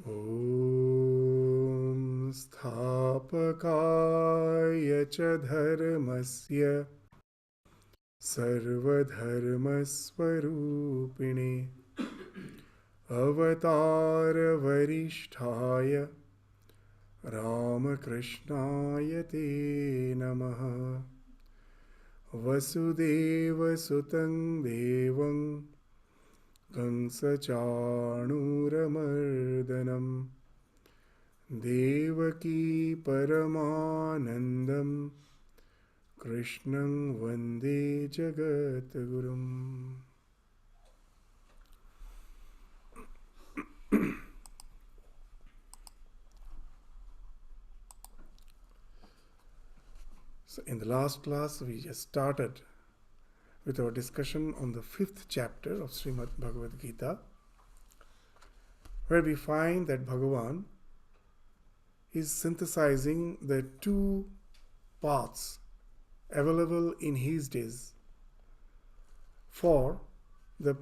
ॐ स्थापकाय च धर्मस्य सर्वधर्मस्वरूपिणे अवतारवरिष्ठाय रामकृष्णाय ते नमः। वसुदेवसुतं देवं कंसचाणूरमर्दनं देवकी परमानन्दं कृष्णं वन्दे जगद्गुरुम्। So in the last class we just started with our discussion on the 5th chapter of Shrimad Bhagavad Gita, where we find that Bhagavan is synthesizing the two paths available in his days for the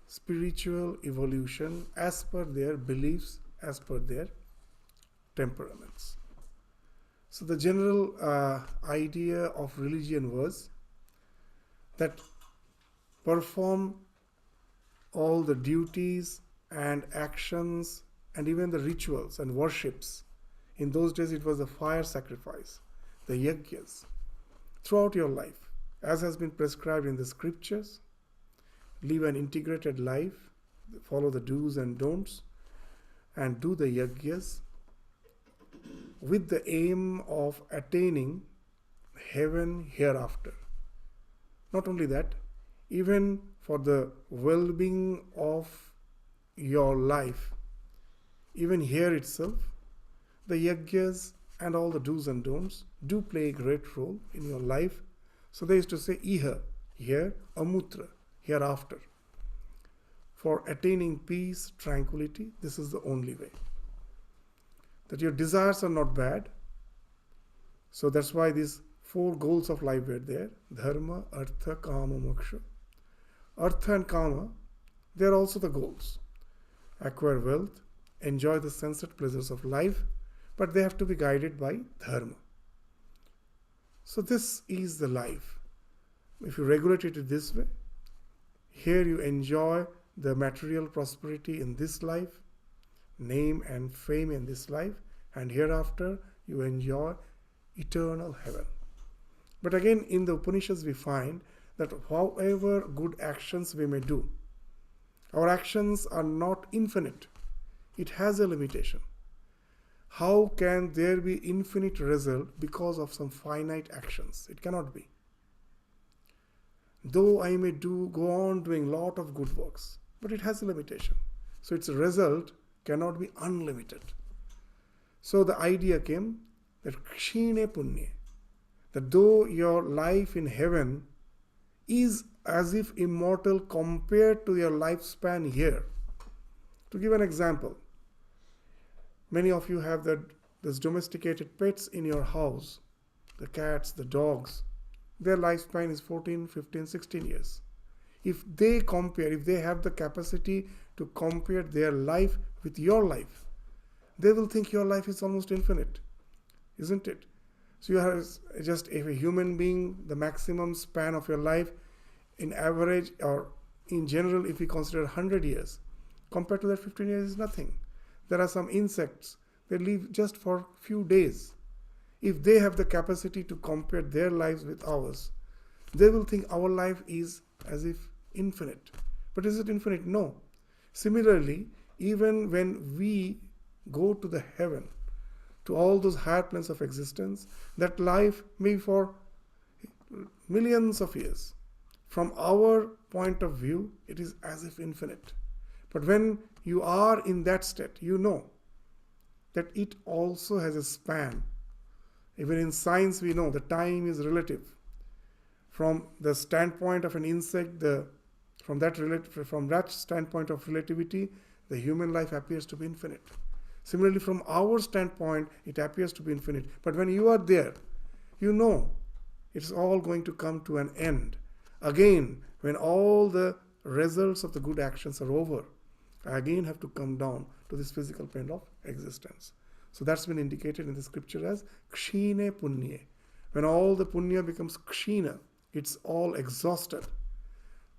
spiritual evolution as per their beliefs, as per their temperaments. So the general idea of religion was that perform all the duties and actions and even the rituals and worships. In those days it was the fire sacrifice, the yajnas, throughout your life, as has been prescribed in the scriptures. Live an integrated life, follow the do's and don'ts, and do the yajnas with the aim of attaining heaven hereafter. Not only that, even for the well-being of your life, even here itself, the yajnas and all the do's and don'ts do play a great role in your life. So they used to say, iha, here, amutra, hereafter. For attaining peace, tranquility, this is the only way. That your desires are not bad. So that's why these 4 goals of life were there: dharma, artha, kama, moksha. Artha and kama, they are also the goals. Acquire wealth, enjoy the sensate pleasures of life, but they have to be guided by dharma. So this is the life. If you regulate it this way, here you enjoy the material prosperity in this life, name and fame in this life, and hereafter you enjoy eternal heaven. But again, in the Upanishads we find that however good actions we may do, our actions are not infinite. It has a limitation. How can there be infinite result because of some finite actions? It cannot be. Though I may go on doing lot of good works, but it has a limitation. So its result cannot be unlimited. So the idea came that kshine punye, that though your life in heaven is as if immortal compared to your lifespan here. To give an example, many of you have these domesticated pets in your house, the cats, the dogs. Their lifespan is 14, 15, 16 years. If they have the capacity to compare their life with your life, they will think your life is almost infinite, isn't it? So you are just a human being, the maximum span of your life in average or in general, if we consider 100 years, compared to that 15 years is nothing. There are some insects, they live just for few days. If they have the capacity to compare their lives with ours, they will think our life is as if infinite. But is it infinite? No. Similarly, even when we go to the heaven, to all those higher planes of existence, that life may be for millions of years. From our point of view, it is as if infinite. But when you are in that state, you know that it also has a span. Even in science, we know the time is relative. From the standpoint of an insect, from that standpoint of relativity, the human life appears to be infinite. Similarly, from our standpoint, it appears to be infinite. But when you are there, you know it's all going to come to an end. Again, when all the results of the good actions are over, I again have to come down to this physical plane of existence. So that's been indicated in the scripture as kshine punye. When all the punya becomes kshina, it's all exhausted.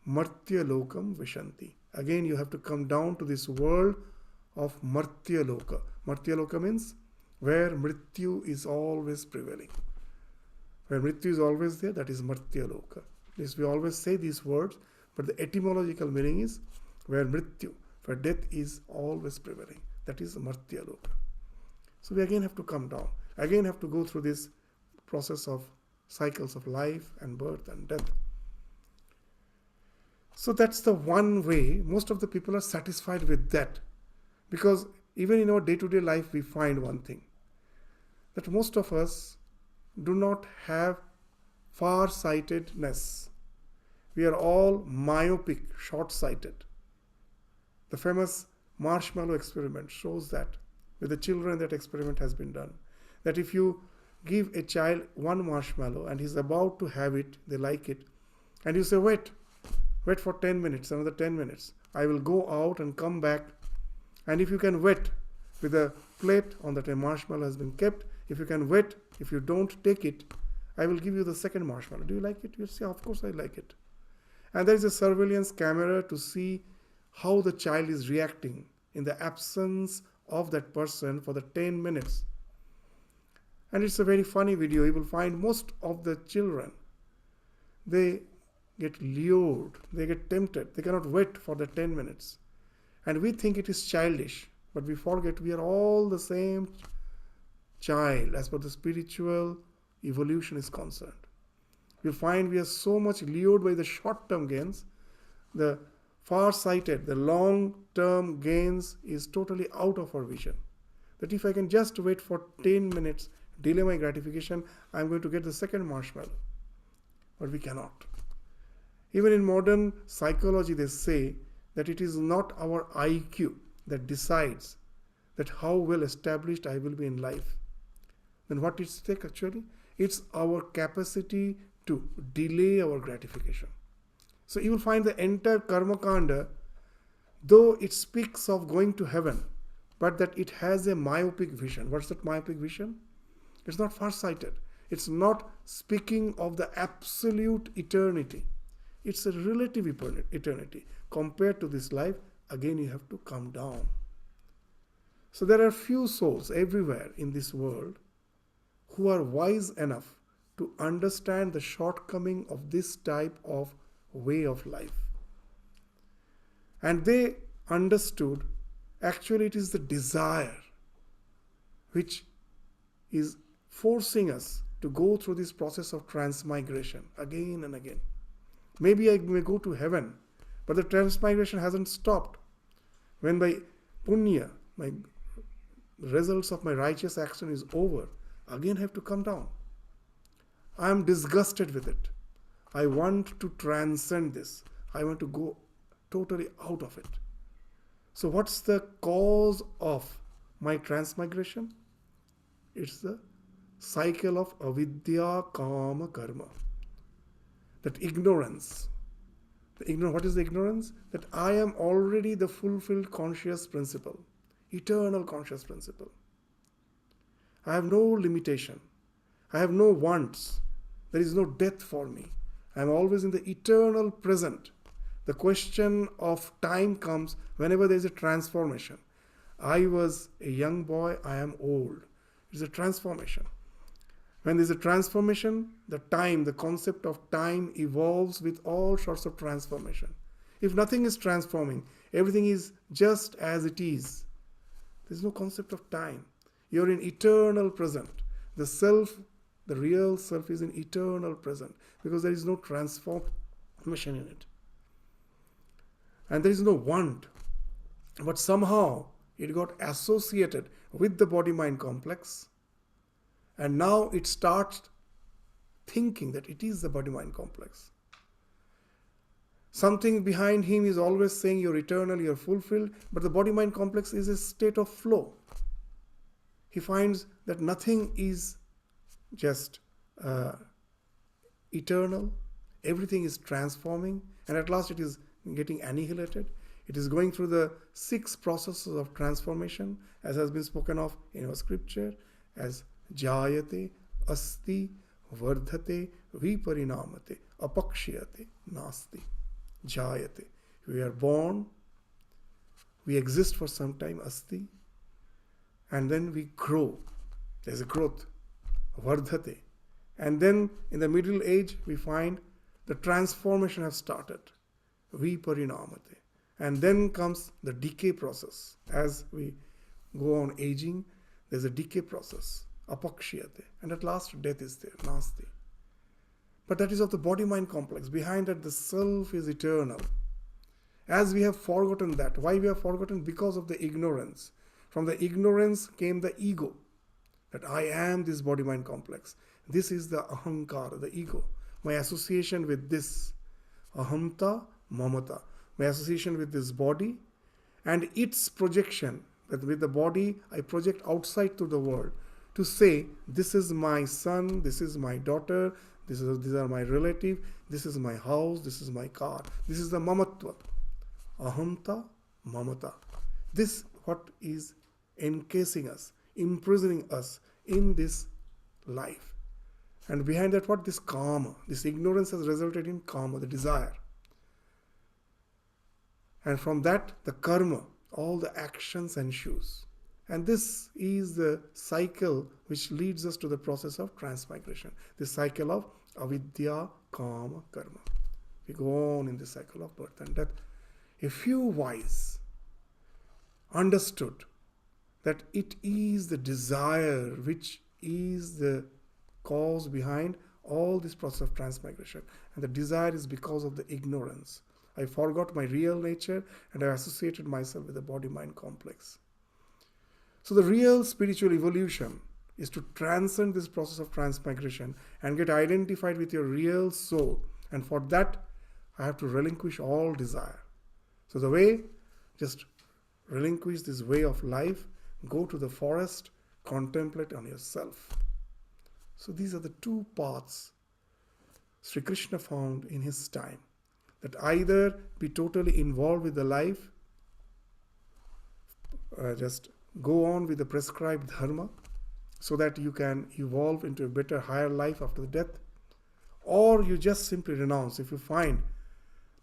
Martya lokam vishanti. Again you have to come down to this world of Martya loka. Martya loka means where mrityu is always prevailing. Where mrityu is always there, that is Martya loka. This we always say these words, but the etymological meaning is where mrityu, where death is always prevailing. That is Martya loka. So we again have to come down. Again have to go through this process of cycles of life and birth and death. So that's the one way most of the people are satisfied with that. Because even in our day-to-day life we find one thing, that most of us do not have far-sightedness. We are all myopic, short-sighted. The famous marshmallow experiment shows that. With the children, that experiment has been done. That if you give a child one marshmallow and he's about to have it, they like it, and you say, wait for 10 minutes, another 10 minutes. I will go out and come back. And if you can wait with a plate on that a marshmallow has been kept, if you can wait, if you don't take it, I will give you the second marshmallow. Do you like it? You say, of course I like it. And there is a surveillance camera to see how the child is reacting in the absence of that person for the 10 minutes. And it's a very funny video. You will find most of the children, they get lured, they get tempted. They cannot wait for the 10 minutes. And we think it is childish, but we forget we are all the same child as per the spiritual evolution is concerned. You find we are so much lured by the short-term gains. The far-sighted, the long-term gains is totally out of our vision. That if I can just wait for 10 minutes, delay my gratification, I'm going to get the second marshmallow. But we cannot. Even in modern psychology, they say that it is not our IQ that decides that how well established I will be in life. Then what it's take actually? It's our capacity to delay our gratification. So you will find the entire Karma Kanda, though it speaks of going to heaven, but that it has a myopic vision. What's that myopic vision? It's not far-sighted. It's not speaking of the absolute eternity. It's a relative eternity. Compared to this life, again you have to come down. So there are few souls everywhere in this world who are wise enough to understand the shortcoming of this type of way of life. And they understood actually it is the desire which is forcing us to go through this process of transmigration again and again. Maybe I may go to heaven, but the transmigration hasn't stopped. When my punya, my results of my righteous action is over, again I have to come down. I am disgusted with it. I want to transcend this. I want to go totally out of it. So what's the cause of my transmigration? It's the cycle of avidya kama karma. That ignorance. What is the ignorance? That I am already the fulfilled conscious principle, eternal conscious principle. I have no limitation. I have no wants. There is no death for me. I am always in the eternal present. The question of time comes whenever there is a transformation. I was a young boy, I am old. It is a transformation. When there is a transformation, the time, the concept of time evolves with all sorts of transformation. If nothing is transforming, everything is just as it is. There is no concept of time. You are in eternal present. The self, the real self is in eternal present because there is no transformation in it. And there is no want. But somehow it got associated with the body-mind complex. And now it starts thinking that it is the body-mind complex. Something behind him is always saying you're eternal, you're fulfilled, but the body-mind complex is a state of flow. He finds that nothing is just eternal, everything is transforming, and at last it is getting annihilated. It is going through the 6 processes of transformation, as has been spoken of in our scripture, as jayate, asti, vardhate, viparinamate, apakshiyate, nasti. Jayate. We are born, we exist for some time, asti, and then we grow. There's a growth, vardhate. And then in the middle age, we find the transformation has started, viparinamate. And then comes the decay process. As we go on aging, there's a decay process, apakshiyate. And at last, death is there, nasti. But that is of the body-mind complex. Behind that, the self is eternal. As we have forgotten that. Why we have forgotten? Because of the ignorance. From the ignorance came the ego. That I am this body-mind complex. This is the ahankara, the ego. My association with this. Ahamta, mamata. My association with this body and its projection. That with the body, I project outside to the world. To say, this is my son, this is my daughter, these are my relative, this is my house, this is my car. This is the mamatva. Ahamta, mamata. This what is encasing us, imprisoning us in this life. And behind that what? This kama. This ignorance has resulted in kama, the desire. And from that, the karma, all the actions ensues. And this is the cycle which leads us to the process of transmigration. The cycle of avidya, kama, karma. We go on in the cycle of birth and death. A few wise understood that it is the desire which is the cause behind all this process of transmigration. And the desire is because of the ignorance. I forgot my real nature and I associated myself with the body-mind complex. So the real spiritual evolution is to transcend this process of transmigration and get identified with your real soul. And for that, I have to relinquish all desire. So the way, just relinquish this way of life, go to the forest, contemplate on yourself. So these are the 2 paths Sri Krishna found in his time. That either be totally involved with the life, just go on with the prescribed dharma, so that you can evolve into a better, higher life after the death, or you just simply renounce. If you find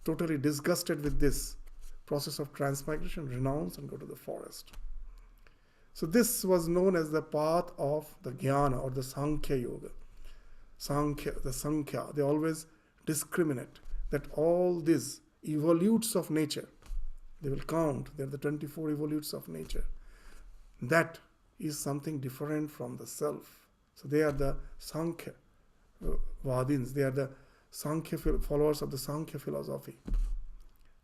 totally disgusted with this process of transmigration, renounce and go to the forest. So this was known as the path of the jnana or the Sankhya Yoga. The Sankhya, they always discriminate that all these evolutes of nature, they will count, they are the 24 evolutes of nature. That is something different from the self. So they are the Sankhya Vadins, they are the Sankhya followers of the Sankhya philosophy.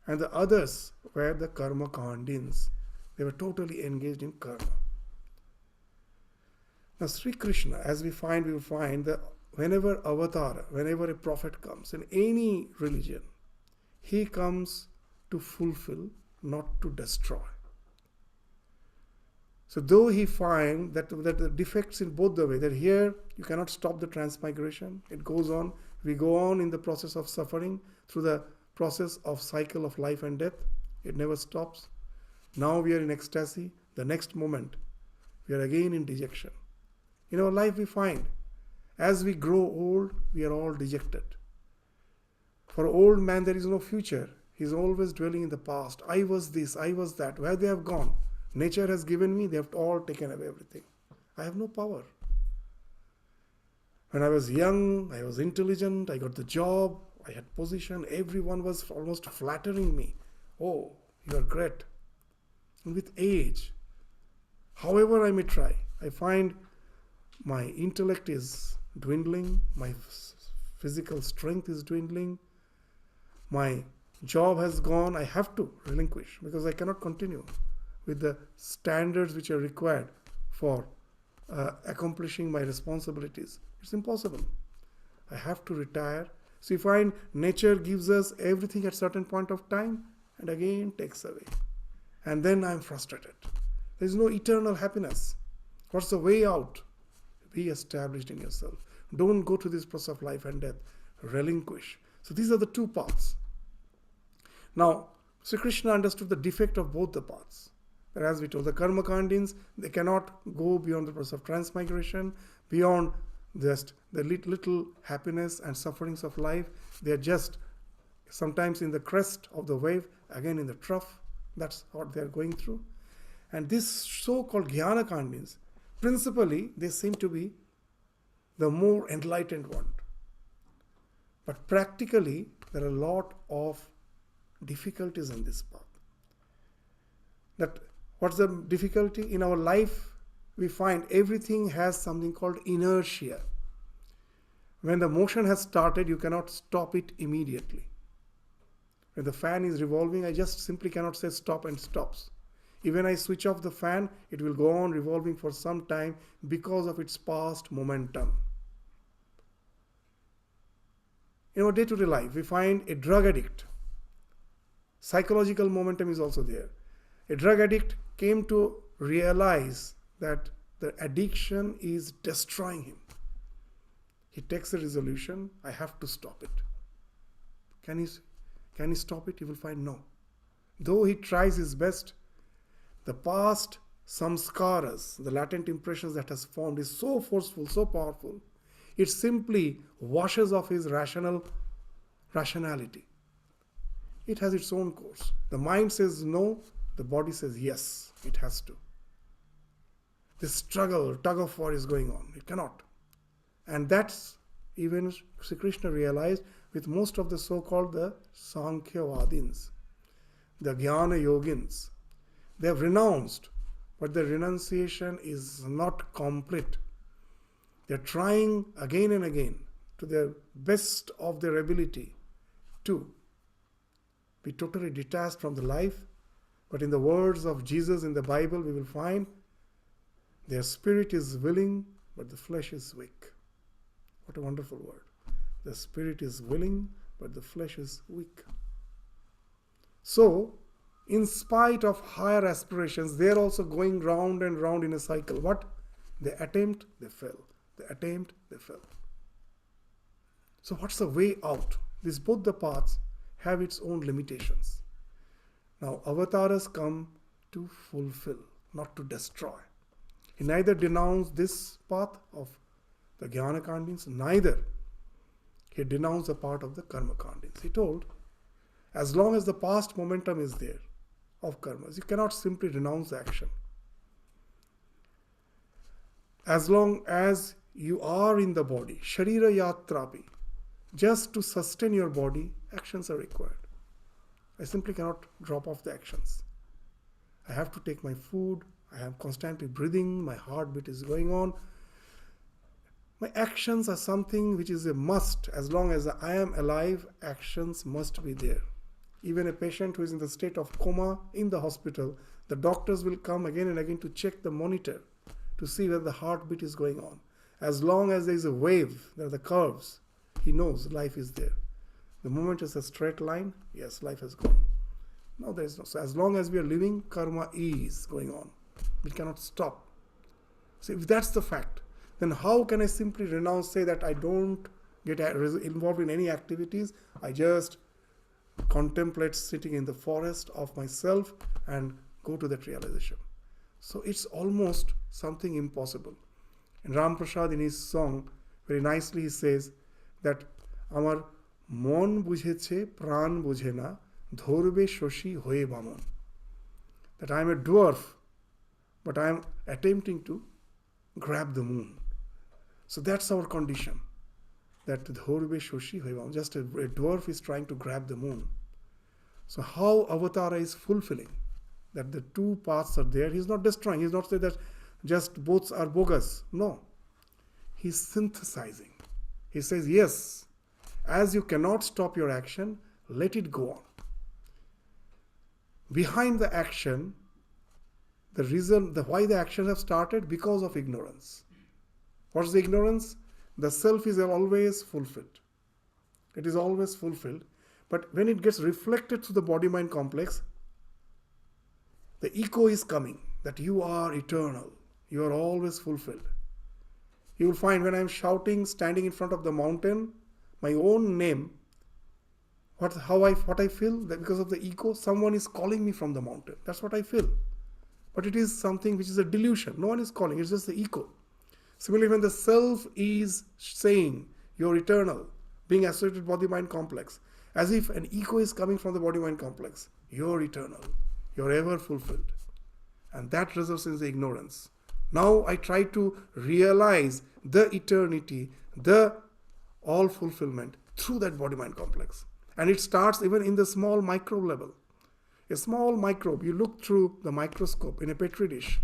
And the others were the Karma Kandins. They were totally engaged in karma. Now Sri Krishna, as we will find that whenever avatara, whenever a prophet comes in any religion, he comes to fulfill, not to destroy. So though he finds that the defects in both the way, that here you cannot stop the transmigration, it goes on, we go on in the process of suffering through the process of cycle of life and death, it never stops. Now we are in ecstasy, the next moment we are again in dejection. In our life we find, as we grow old, we are all dejected. For an old man there is no future. He is always dwelling in the past. I was this, I was that. Where they have gone? Nature has given me, they have all taken away everything. I have no power. When I was young, I was intelligent, I got the job, I had position, everyone was almost flattering me. Oh, you are great. And with age, however I may try, I find my intellect is dwindling, my physical strength is dwindling, my job has gone, I have to relinquish because I cannot continue with the standards which are required for accomplishing my responsibilities. It's impossible. I have to retire. So you find nature gives us everything at a certain point of time and again takes away. And then I'm frustrated. There is no eternal happiness. What's the way out? Be established in yourself. Don't go to this process of life and death. Relinquish. So these are the 2 paths. Now, So Krishna understood the defect of both the paths. That, as we told, the karma kandins, they cannot go beyond the process of transmigration, beyond just the little happiness and sufferings of life. They are just sometimes in the crest of the wave, again in the trough. That's what they are going through. And these so-called jnana kandins, principally, they seem to be the more enlightened one. But practically, there are a lot of difficulties in this path. That what's the difficulty? In our life, we find everything has something called inertia. When the motion has started, you cannot stop it immediately. When the fan is revolving, I just simply cannot say stop and stops. Even I switch off the fan, it will go on revolving for some time because of its past momentum. In our day-to-day life, we find a drug addict. Psychological momentum is also there. A drug addict came to realize that the addiction is destroying him. He takes a resolution, I have to stop it. Can he stop it? He will find no. Though he tries his best, the past samskaras, the latent impressions that has formed, is so forceful, so powerful, it simply washes off his rationality. It has its own course. The mind says no, the body says yes, it has to. This struggle, tug of war is going on. It cannot. And that's even Sri Krishna realized with most of the so-called the Sankhyavadins, the Jnana Yogins. They have renounced, but their renunciation is not complete. They are trying again and again to the best of their ability to be totally detached from the life. But in the words of Jesus in the Bible, we will find their spirit is willing, but the flesh is weak. What a wonderful word. The spirit is willing, but the flesh is weak. So, in spite of higher aspirations, they are also going round and round in a cycle. What? They attempt, they fail. They attempt, they fail. So what's the way out? Both the paths have its own limitations. Now, avatars come to fulfill, not to destroy. He neither denounced this path of the jnana kandins, neither he denounced the part of the karma kandins. He told, as long as the past momentum is there of karmas, you cannot simply renounce the action. As long as you are in the body, sharira yatrapi, just to sustain your body, actions are required. I simply cannot drop off the actions. I have to take my food, I am constantly breathing, my heartbeat is going on. My actions are something which is a must. As long as I am alive, actions must be there. Even a patient who is in the state of coma in the hospital, the doctors will come again and again to check the monitor to see whether the heartbeat is going on. As long as there is a wave, there are the curves, he knows life is there. The moment it's a straight line, yes, life has gone. No, there is no. So as long as we are living, karma is going on. We cannot stop. So if that's the fact, then how can I simply renounce, say that I don't get involved in any activities, I just contemplate sitting in the forest of myself and go to that realization. So it's almost something impossible. And Ram Prasad in his song, very nicely he says that Amar mon bujheche pran bujhena dhorbe shoshi hoye bamon. That I am a dwarf, but I am attempting to grab the moon. So that's our condition. That dhorbe shoshi hoye bamon. Just a dwarf is trying to grab the moon. So how Avatara is fulfilling that the two paths are there. He's not destroying. He's not saying that just both are bogus. No. He's synthesizing. He says, yes, as you cannot stop your action, let it go on. Behind the action, the reason, why the actions have started, because of ignorance. What's the ignorance? The self is always fulfilled. It is always fulfilled. But when it gets reflected through the body-mind complex, the echo is coming that you are eternal. You are always fulfilled. You will find when I am shouting, standing in front of the mountain, my own name What I feel, that because of the ego, someone is calling me from the mountain. That's what I feel. But it is something which is a delusion. No one is calling, it's just the ego. Similarly, when the self is saying you're eternal, being associated with body-mind complex, as if an ego is coming from the body-mind complex, you're eternal, you're ever fulfilled. And that results in the ignorance. Now I try to realize the eternity, the all fulfillment through that body-mind complex. And it starts even in the small microbe level. A small microbe, you look through the microscope in a petri dish,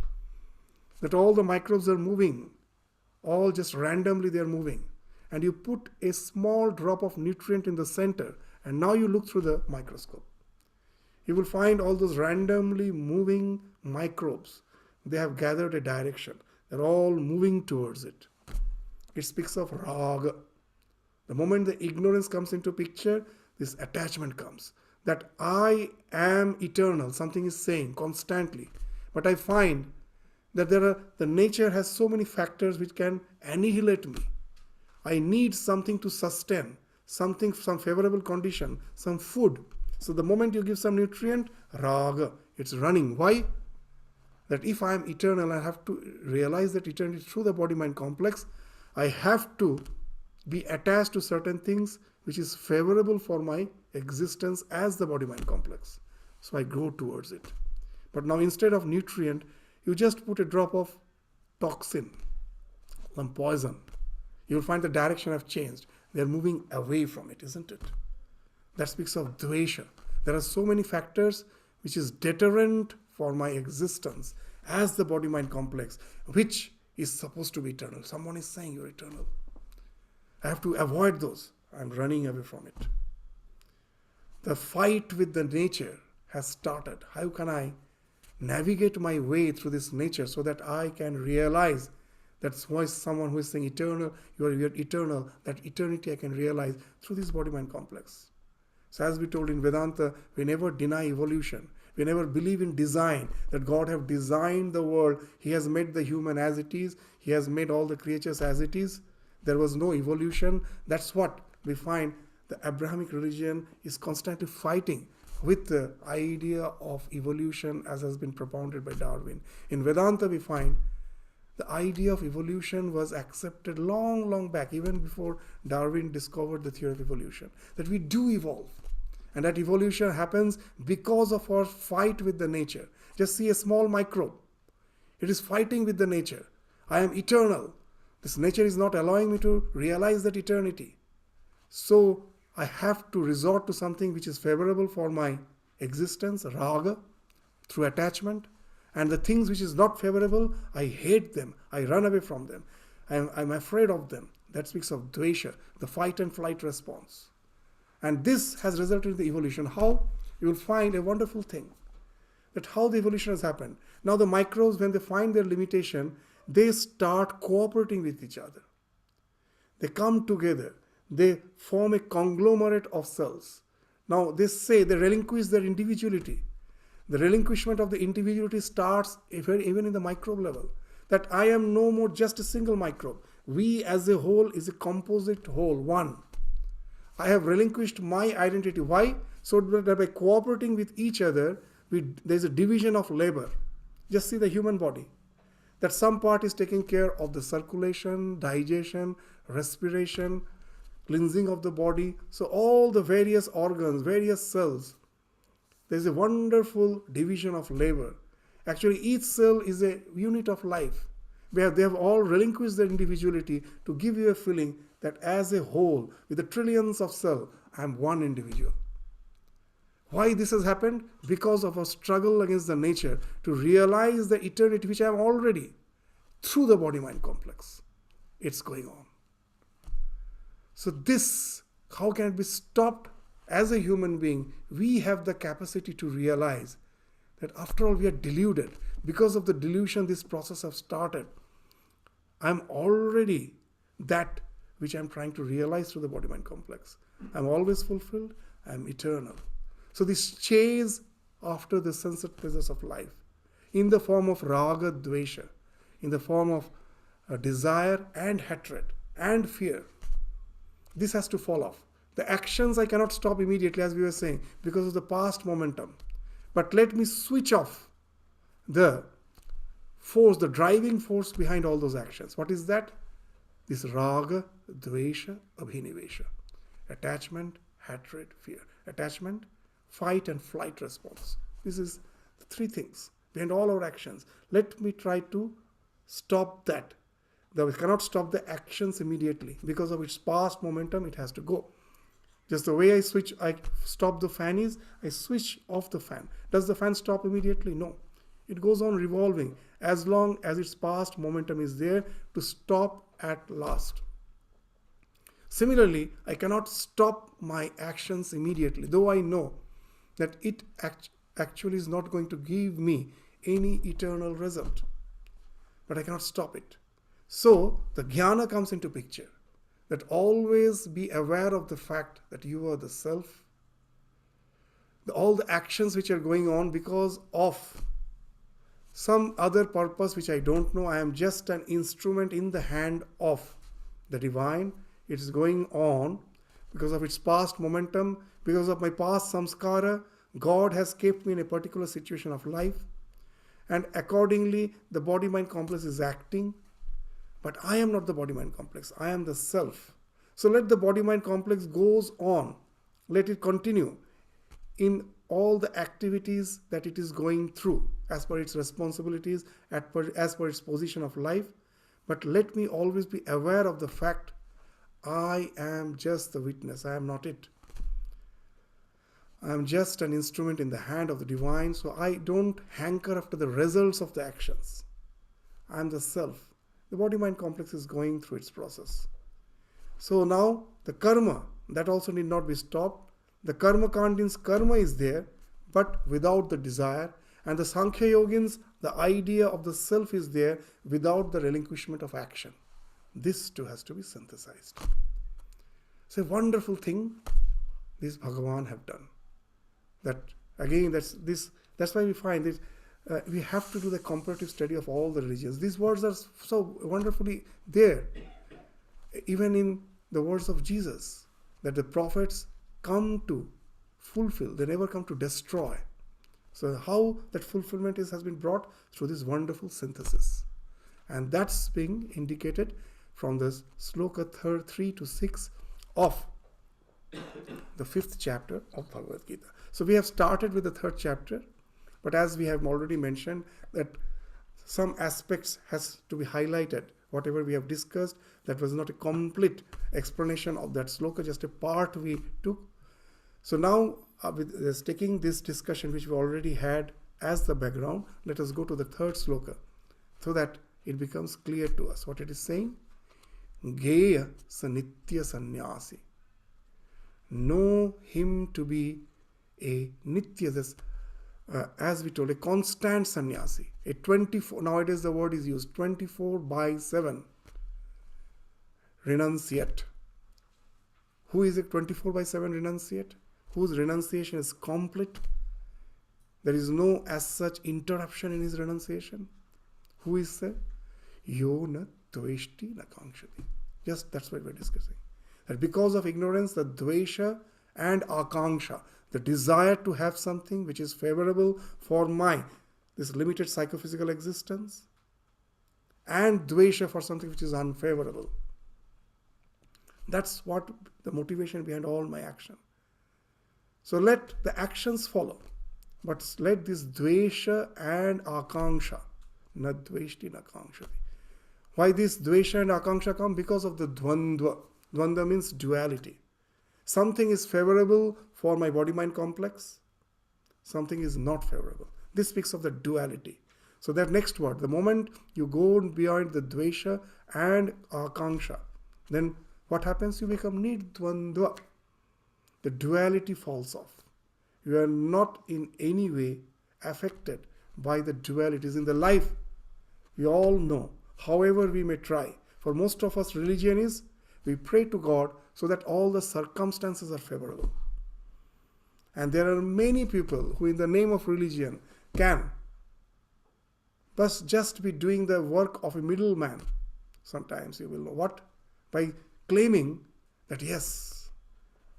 that all the microbes are moving, all just randomly they are moving. And you put a small drop of nutrient in the center, and now you look through the microscope. You will find all those randomly moving microbes. They have gathered a direction. They're all moving towards it. It speaks of raga. The moment the ignorance comes into picture, this attachment comes. That I am eternal, something is saying constantly. But I find that the nature has so many factors which can annihilate me. I need something to sustain, some favorable condition, some food. So the moment you give some nutrient, raga, it's running. Why? That if I am eternal, I have to realize that eternity through the body-mind complex. I have to be attached to certain things which is favorable for my existence as the body-mind complex. So I go towards it. But now instead of nutrient, you just put a drop of toxin, some poison. You'll find the direction have changed. They're moving away from it, isn't it? That speaks of dvesha. There are so many factors which is deterrent for my existence as the body-mind complex, which is supposed to be eternal. Someone is saying you're eternal. I have to avoid those. I'm running away from it. The fight with the nature has started. How can I navigate my way through this nature so that I can realize that's why someone who is saying eternal, you're eternal, that eternity I can realize through this body-mind complex. So as we told in Vedanta, we never deny evolution. We never believe in design, that God have designed the world. He has made the human as it is. He has made all the creatures as it is. There was no evolution. That's what we find the Abrahamic religion is constantly fighting with the idea of evolution as has been propounded by Darwin. In Vedanta we find the idea of evolution was accepted long back, even before Darwin discovered the theory of evolution, that we do evolve. And that evolution happens because of our fight with the nature. Just see a small microbe. It is fighting with the nature. I am eternal. This nature is not allowing me to realize that eternity. So I have to resort to something which is favorable for my existence, raga, through attachment. And the things which is not favorable, I hate them. I run away from them. I'm afraid of them. That speaks of dvesha, the fight and flight response. And this has resulted in the evolution. How? You will find a wonderful thing. That how the evolution has happened. Now the microbes, when they find their limitation, they start cooperating with each other. They come together. They form a conglomerate of cells. Now they say they relinquish their individuality. The relinquishment of the individuality starts even in the microbe level. That I am no more just a single microbe. We as a whole is a composite whole, one. I have relinquished my identity. Why? So that by cooperating with each other, there's a division of labor. Just see the human body. That some part is taking care of the circulation, digestion, respiration, cleansing of the body. So all the various organs, various cells, there's a wonderful division of labor. Actually, each cell is a unit of life, where they have all relinquished their individuality to give you a feeling that as a whole, with the trillions of cells, I am one individual. Why this has happened? Because of a struggle against the nature to realize the eternity which I am already through the body-mind complex. It's going on. So this, how can it be stopped? As a human being, we have the capacity to realize that after all we are deluded. Because of the delusion, this process has started. I'm already that which I'm trying to realize through the body-mind complex. I'm always fulfilled. I'm eternal. So this chase after the sunset pleasures of life, in the form of raga, dvesha, in the form of desire and hatred and fear, this has to fall off. The actions I cannot stop immediately, as we were saying, because of the past momentum. But let me switch off the force, the driving force behind all those actions. What is that? This raga, dvesha, abhinivesha. Attachment, hatred, fear. Attachment, fight and flight response. This is the three things behind all our actions. Let me try to stop that. We cannot stop the actions immediately. Because of its past momentum, it has to go. Just the way I stop the fan is, I switch off the fan. Does the fan stop immediately? No. It goes on revolving as long as its past momentum is there to stop at last. Similarly, I cannot stop my actions immediately, though I know that it actually is not going to give me any eternal result. But I cannot stop it. So, the jnana comes into picture. That always be aware of the fact that you are the self. All the actions which are going on because of some other purpose which I don't know. I am just an instrument in the hand of the divine. It is going on because of its past momentum, because of my past samskara. God has kept me in a particular situation of life. And accordingly, the body-mind complex is acting. But I am not the body-mind complex. I am the self. So let the body-mind complex goes on. Let it continue in all the activities that it is going through as per its responsibilities, as per its position of life. But let me always be aware of the fact I am just the witness. I am not it. I am just an instrument in the hand of the divine. So I don't hanker after the results of the actions. I am the self. The body-mind complex is going through its process. So now the karma, that also need not be stopped. The karma kandins, karma is there, but without the desire. And the Sankhya Yogins, the idea of the self is there without the relinquishment of action. This too has to be synthesized. It's a wonderful thing this Bhagavan have done. That again, that's why we find it. We have to do the comparative study of all the religions. These words are so wonderfully there. Even in the words of Jesus, that the prophets come to fulfill, they never come to destroy. So how that fulfillment has been brought? Through this wonderful synthesis. And that's being indicated from this sloka 3 to 6 of the 5th chapter of Bhagavad Gita. So we have started with the 3rd chapter. But as we have already mentioned, that some aspects has to be highlighted. Whatever we have discussed, that was not a complete explanation of that sloka, just a part we took. So now, with taking this discussion which we already had as the background, let us go to the 3rd sloka, so that it becomes clear to us what it is saying. NITYA-SANNYASI. Know him to be a nitya, this as we told, a constant sannyasi, a 24, nowadays the word is used, 24/7 renunciate. Who is a 24/7 renunciate? Whose renunciation is complete. There is no as such interruption in his renunciation. Who is there? Yo na dveshti na kankshati. Just that's what we're discussing. That because of ignorance, the dvesha and akanksha, the desire to have something which is favorable for this limited psychophysical existence, and dvesha for something which is unfavorable. That's what the motivation behind all my action. So let the actions follow, but let this dvesha and akanksha, na dveshti na kankshati. Why this dvesha and akanksha come? Because of the dvandva. Dvandva means duality. Something is favorable for my body-mind complex, something is not favorable. This speaks of the duality. So that next word, the moment you go beyond the dvesha and akanksha, then what happens? You become nidvandva. The duality falls off. You are not in any way affected by the dualities in the life. We all know, however we may try. For most of us, religion is, we pray to God so that all the circumstances are favorable. And there are many people who in the name of religion can just be doing the work of a middleman. Sometimes you will know what? By claiming that yes,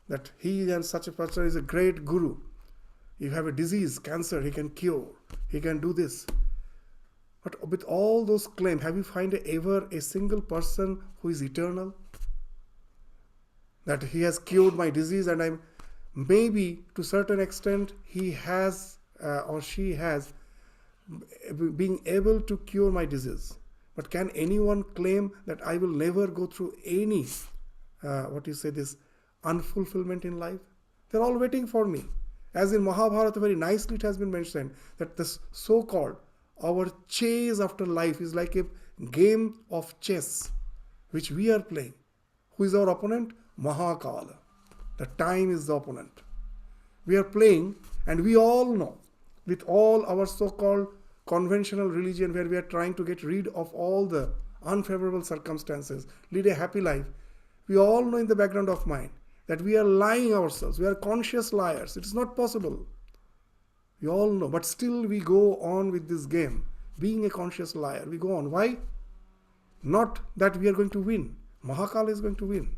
that he and such a person is a great guru. You have a disease, cancer, he can cure, he can do this. But with all those claims, have you found ever a single person who is eternal? That he has cured my disease, and I'm maybe to a certain extent he has or she has being able to cure my disease. But can anyone claim that I will never go through any, this unfulfillment in life? They're all waiting for me. As in Mahabharata, very nicely it has been mentioned that this so-called our chase after life is like a game of chess which we are playing. Who is our opponent? Mahakala. The time is the opponent. We are playing, and we all know, with all our so-called conventional religion where we are trying to get rid of all the unfavorable circumstances, lead a happy life, we all know in the background of mind that we are lying ourselves. We are conscious liars. It is not possible. We all know, but still we go on with this game. Being a conscious liar, we go on. Why? Not that we are going to win. Mahakala is going to win.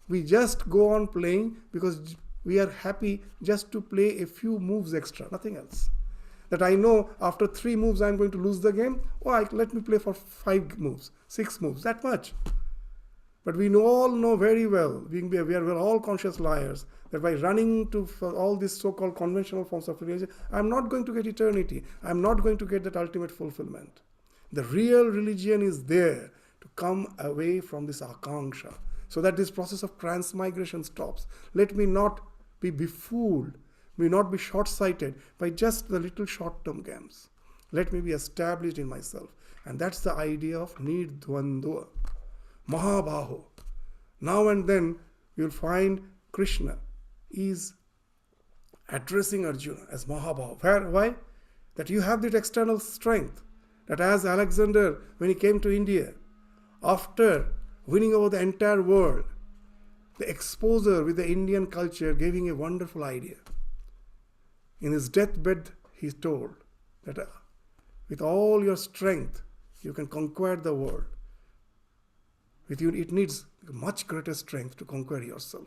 We just go on playing because we are happy just to play a few moves extra, nothing else. That I know after 3 moves I am going to lose the game. Let me play for 5 moves, 6 moves, that much. But we all know very well, we are all conscious liars, that by running to all these so-called conventional forms of religion, I'm not going to get eternity. I'm not going to get that ultimate fulfillment. The real religion is there to come away from this akanksha, so that this process of transmigration stops. Let me not be befooled, may not be short-sighted by just the little short-term games. Let me be established in myself. And that's the idea of Nityadvandva. Mahabaho. Now and then you'll find Krishna is addressing Arjuna as Mahabaho. Why? That you have that external strength. That as Alexander, when he came to India, after winning over the entire world, the exposure with the Indian culture gave him a wonderful idea. In his deathbed, he told that with all your strength, you can conquer the world. With you, it needs much greater strength to conquer yourself.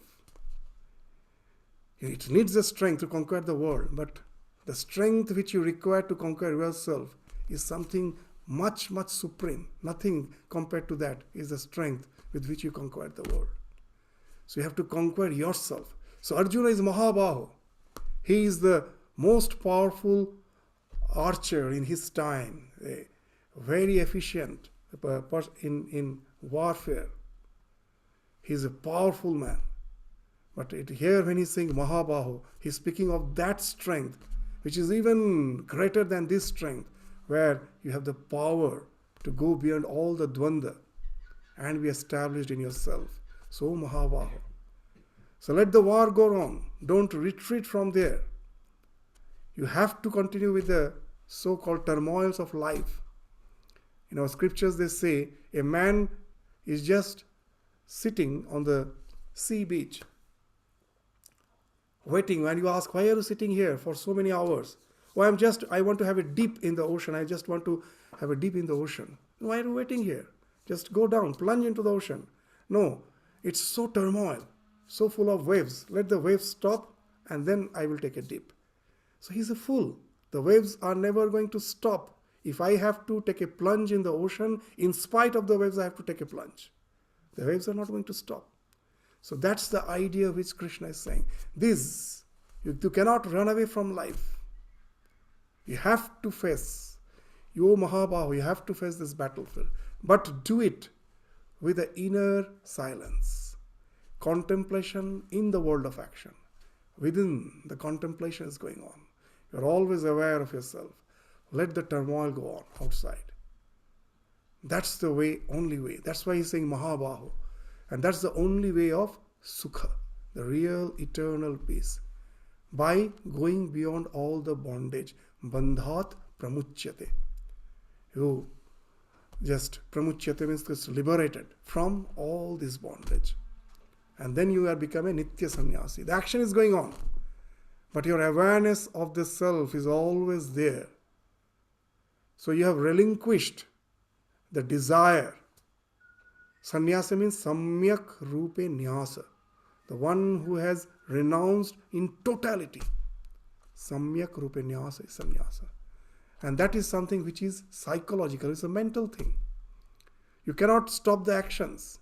It needs the strength to conquer the world, but the strength which you require to conquer yourself is something much, much supreme. Nothing compared to that is the strength with which you conquer the world. So you have to conquer yourself. So Arjuna is Mahabaho. He is the most powerful archer in his time, very efficient in warfare. He is a powerful man. But here when he's saying Mahabaho, he's speaking of that strength, which is even greater than this strength, where you have the power to go beyond all the dvanda and be established in yourself. So Mahabaho. So let the war go on. Don't retreat from there. You have to continue with the so-called turmoils of life. In our scriptures they say a man is just sitting on the sea beach waiting, and you ask, why are you sitting here for so many hours? I want to have a dip in the ocean. I just want to have a dip in the ocean. Why are you waiting here? Just go down, plunge into the ocean. No, it's so turmoil, so full of waves. Let the waves stop and then I will take a dip. So he's a fool. The waves are never going to stop. If I have to take a plunge in the ocean, in spite of the waves, I have to take a plunge. The waves are not going to stop. So that's the idea which Krishna is saying. You cannot run away from life. You have to face. You Mahabaho, you have to face this battlefield. But do it with the inner silence. Contemplation in the world of action. Within, the contemplation is going on. You're always aware of yourself. Let the turmoil go on outside. That's the way, only way. That's why he's saying Mahabaho. And that's the only way of Sukha, the real eternal peace. By going beyond all the bondage. Bandhat pramuchyate. You just, pramuchyate means it's liberated from all this bondage. And then you are become a NITYA-SANNYASI. The action is going on. But your awareness of the self is always there. So you have relinquished the desire. Sannyasa means samyak rupe nyasa. The one who has renounced in totality. Samyak rupenyasa is sannyasa. And that is something which is psychological, it's a mental thing. You cannot stop the actions.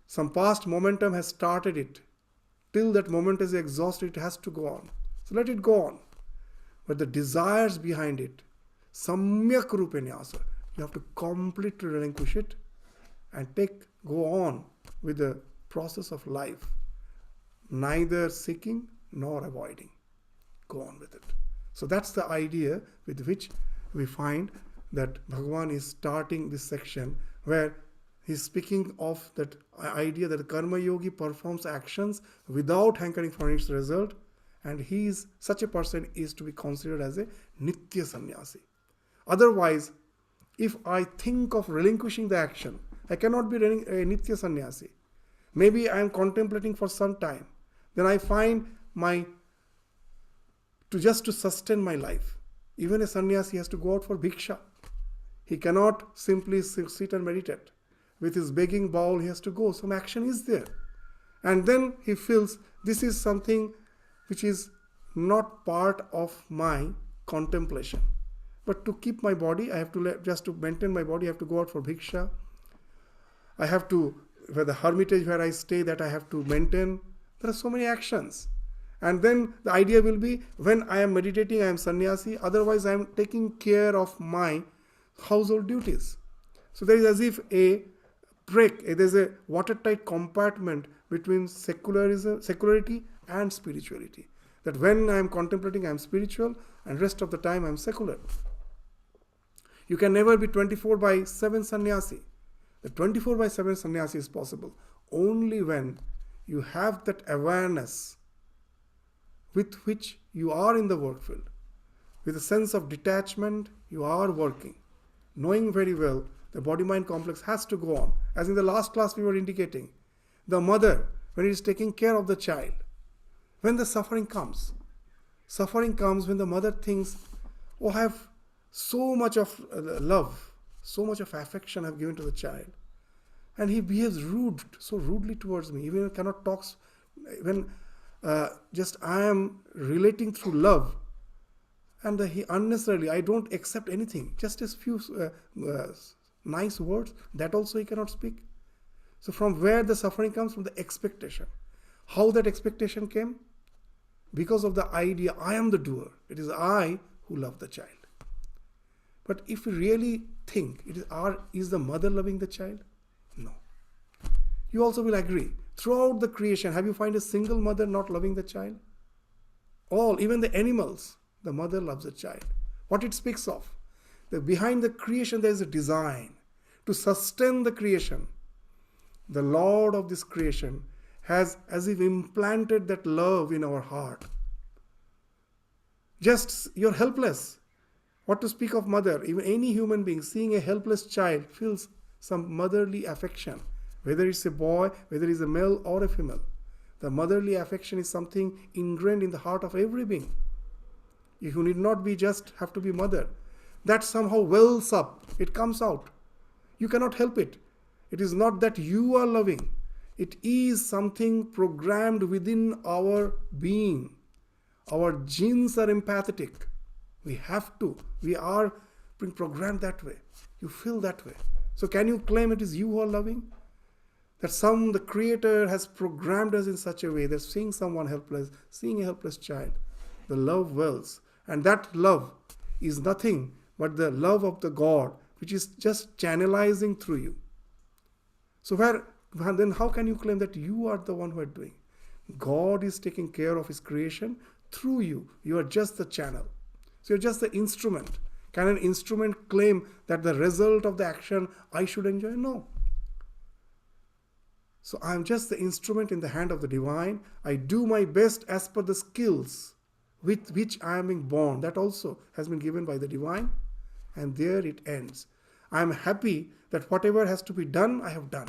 Some past momentum has started it. Till that moment is exhausted, it has to go on. So let it go on. But the desires behind it, samyak rupenyasa, you have to completely relinquish it and go on with the process of life. Neither seeking nor avoiding. Go on with it. So that's the idea with which we find that Bhagavan is starting this section, where he's speaking of that idea that the karma yogi performs actions without hankering for its result, and such a person is to be considered as a NITYA-SANNYASI. Otherwise, if I think of relinquishing the action, I cannot be a NITYA-SANNYASI. Maybe I am contemplating for some time. Then I find to sustain my life. Even a sannyasi has to go out for bhiksha. He cannot simply sit and meditate. With his begging bowl, he has to go. Some action is there. And then he feels this is something which is not part of my contemplation. But to keep my body, I have to just to maintain my body, I have to go out for bhiksha. I have to, where the hermitage where I stay, that I have to maintain. There are so many actions. And then the idea will be, when I am meditating, I am sannyasi. Otherwise, I am taking care of my household duties. So there is as if a break, there is a watertight compartment between secularity and spirituality. That when I am contemplating, I am spiritual, and rest of the time I am secular. You can never be 24/7 sannyasi. The 24/7 sannyasi is possible only when you have that awareness with which you are in the work field. With a sense of detachment, you are working, knowing very well the body-mind complex has to go on. As in the last class we were indicating, the mother, when it is taking care of the child, when the suffering comes when the mother thinks, oh, I have so much of love, so much of affection I have given to the child, and he behaves so rudely towards me, even cannot talk, when just I am relating through love, and he unnecessarily, I don't accept anything, just a few nice words, that also he cannot speak. So from where the suffering comes? From the expectation. How that expectation came? Because of the idea, I am the doer. It is I who love the child. But if you really think, is the mother loving the child? No. You also will agree. Throughout the creation, have you found a single mother not loving the child? All, even the animals, the mother loves the child. What it speaks of? That behind the creation there is a design to sustain the creation. The Lord of this creation has as if implanted that love in our heart. Just, you're helpless. What to speak of mother? Even any human being seeing a helpless child feels some motherly affection. Whether it's a boy, whether it's a male or a female. The motherly affection is something ingrained in the heart of every being. You need not be just have to be mother. That somehow wells up. It comes out. You cannot help it. It is not that you are loving. It is something programmed within our being. Our genes are empathetic. We have to. We are being programmed that way. You feel that way. So can you claim it is you who are loving? That the Creator has programmed us in such a way that seeing someone helpless, seeing a helpless child, the love wells. And that love is nothing but the love of the God, which is just channelizing through you. So then how can you claim that you are the one who are doing? God is taking care of His creation through you. You are just the channel. So you're just the instrument. Can an instrument claim that the result of the action I should enjoy? No. So I am just the instrument in the hand of the divine. I do my best as per the skills with which I am being born. That also has been given by the divine. And there it ends. I am happy that whatever has to be done, I have done.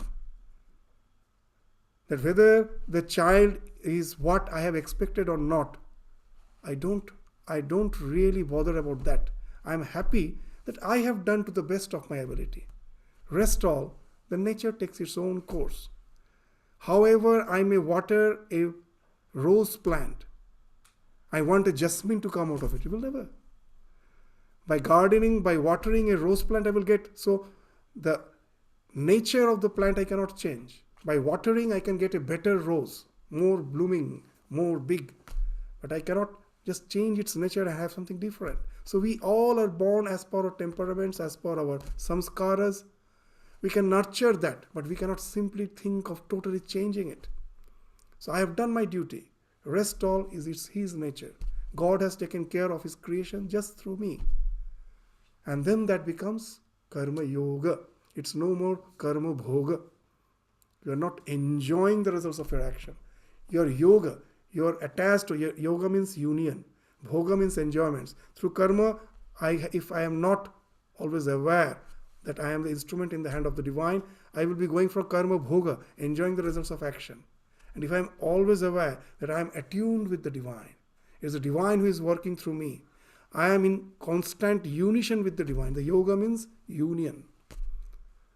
That whether the child is what I have expected or not, I don't really bother about that. I am happy that I have done to the best of my ability. Rest all, the nature takes its own course. However, I may water a rose plant. I want a jasmine to come out of it. You will never. By gardening, by watering a rose plant, I will get. So the nature of the plant I cannot change. By watering, I can get a better rose, more blooming, more big. But I cannot just change its nature and have something different. So we all are born as per our temperaments, as per our samskaras. We can nurture that, but we cannot simply think of totally changing it. So I have done my duty. Rest all is His nature. God has taken care of His creation just through me. And then that becomes karma yoga. It's no more karma bhoga. You are not enjoying the results of your action. Your yoga, you are attached to yoga means union. Bhoga means enjoyments. Through karma, if I am not always aware that I am the instrument in the hand of the divine, I will be going for karma bhoga, enjoying the results of action. And if I am always aware that I am attuned with the divine, it is the divine who is working through me, I am in constant unison with the divine. The yoga means union.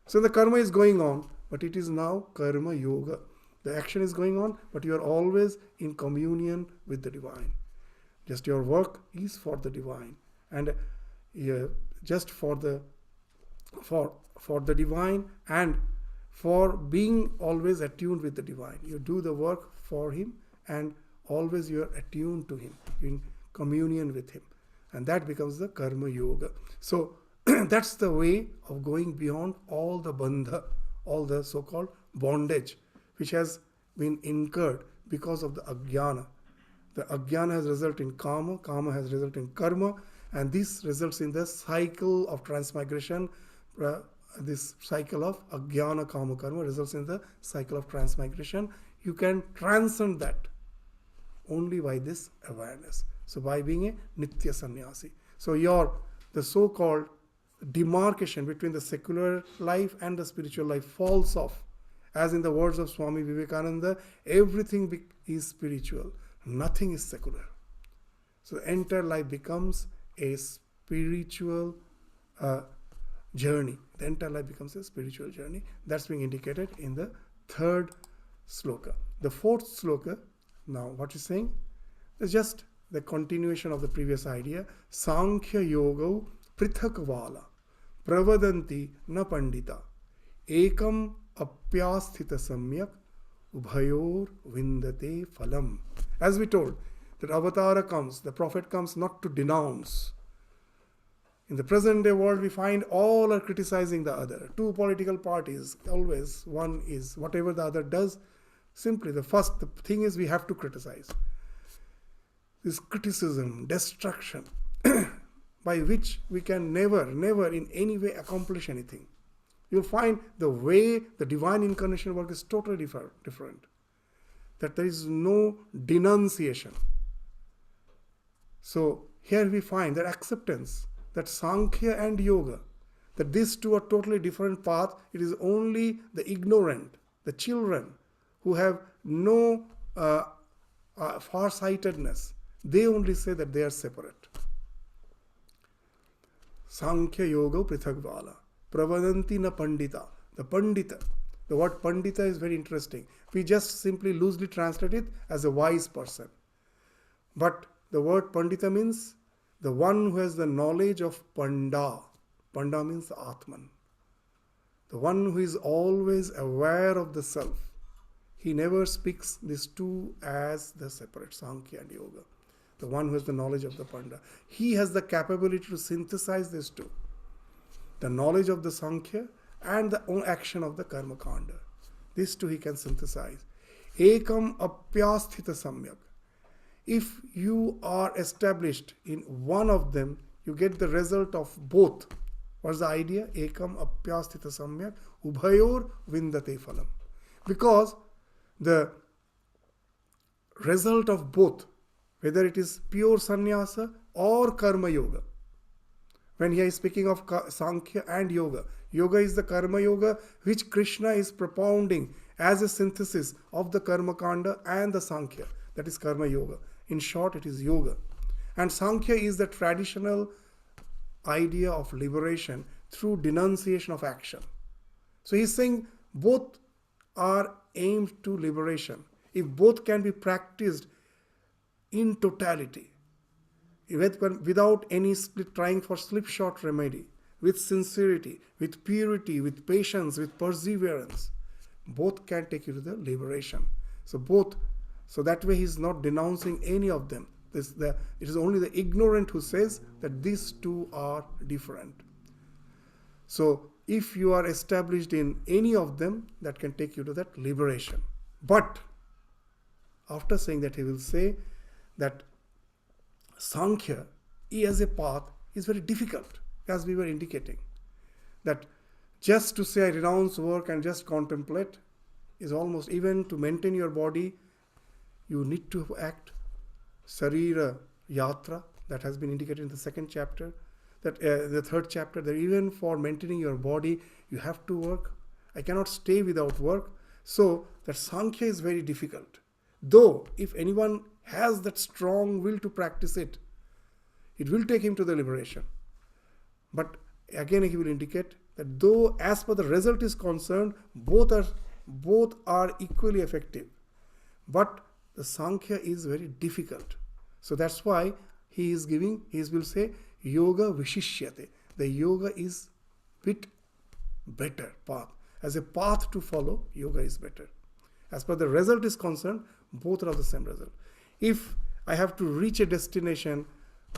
So the karma is going on, but it is now karma yoga. The action is going on, but you are always in communion with the divine. Just your work is for the divine, and just for the divine, and for being always attuned with the divine. You do the work for Him, and always you are attuned to Him, in communion with Him, and that becomes the karma yoga. So that's the way of going beyond all the bandha, all the so-called bondage, which has been incurred because of the ajnana. The ajnana has resulted in karma, karma has resulted in karma, and this results in the cycle of transmigration. This cycle of ajnana, karma, karma results in the cycle of transmigration. You can transcend that only by this awareness. So by being a NITYA-SANNYASI. So the so-called demarcation between the secular life and the spiritual life falls off. As in the words of Swami Vivekananda, everything is spiritual, nothing is secular. So the entire life becomes a spiritual journey. The entire life becomes a spiritual journey. That's being indicated in the third sloka. The fourth sloka, now what is saying? It's just the continuation of the previous idea. Sankhya yoga prithakvala pravadanti na pandita ekam apyasthita samyak ubhayor vindate phalam. As we told, that avatara comes, the prophet comes not to denounce. In the present day world, we find all are criticizing the other. Two political parties, always one is whatever the other does. Simply the thing is we have to criticize. This criticism, destruction, by which we can never in any way accomplish anything. You'll find the way the divine incarnation work is totally different. That there is no denunciation. So here we find that acceptance, that Sankhya and Yoga, that these two are totally different paths. It is only the ignorant, the children who have no far-sightedness, they only say that they are separate. Sankhya Yoga Prithakvala Pravadanti na Pandita. The Pandita, the word Pandita is very interesting. We just simply loosely translate it as a wise person. But the word Pandita means the one who has the knowledge of Panda. Panda means Atman. The one who is always aware of the self. He never speaks these two as the separate, Sankhya and Yoga. The one who has the knowledge of the Panda. He has the capability to synthesize these two. The knowledge of the Sankhya and the own action of the Karma Kanda. These two he can synthesize. Ekam apyasthita samyak. If you are established in one of them, you get the result of both. What's the idea? Ekam apyasthita samyak ubhayor vindate phalam. Because the result of both, whether it is pure sannyasa or karma yoga. When he is speaking of Sankhya and Yoga, Yoga is the karma yoga which Krishna is propounding as a synthesis of the karma kanda and the Sankhya. That is karma yoga. In short, it is yoga. And Sankhya is the traditional idea of liberation through denunciation of action. So he is saying both are aimed to liberation. if both can be practiced in totality, without any trying for slipshod remedy, with sincerity, with purity, with patience, with perseverance, both can take you to the liberation. So that way he is not denouncing any of them. It is only the ignorant who says that these two are different. So if you are established in any of them, that can take you to that liberation. But after saying that, he will say that Sankhya as a path is very difficult, as we were indicating. That just to say I renounce work and just contemplate is almost, even to maintain your body, you need to act. Sarira Yatra, that has been indicated in the second chapter, that the third chapter, that even for maintaining your body, you have to work. I cannot stay without work. So that Sankhya is very difficult. Though, if anyone has that strong will to practice it, it will take him to the liberation. But again, he will indicate that though, as per the result is concerned, both are equally effective. But the Sankhya is very difficult. So that's why he will say, Yoga Vishishyate. The yoga is bit better path. As a path to follow, yoga is better. As per the result is concerned, both are of the same result. If I have to reach a destination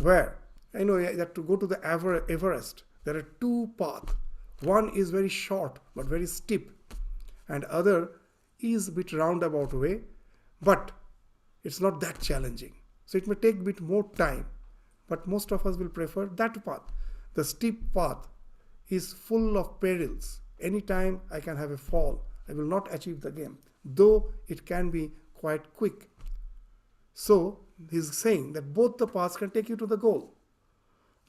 where I know I have to go to the Everest, there are two paths. One is very short but very steep, and other is a bit roundabout way, but it's not that challenging. So it may take a bit more time, but most of us will prefer that path. The steep path is full of perils. Anytime I can have a fall, I will not achieve the game, though it can be quite quick. So he's saying that both the paths can take you to the goal.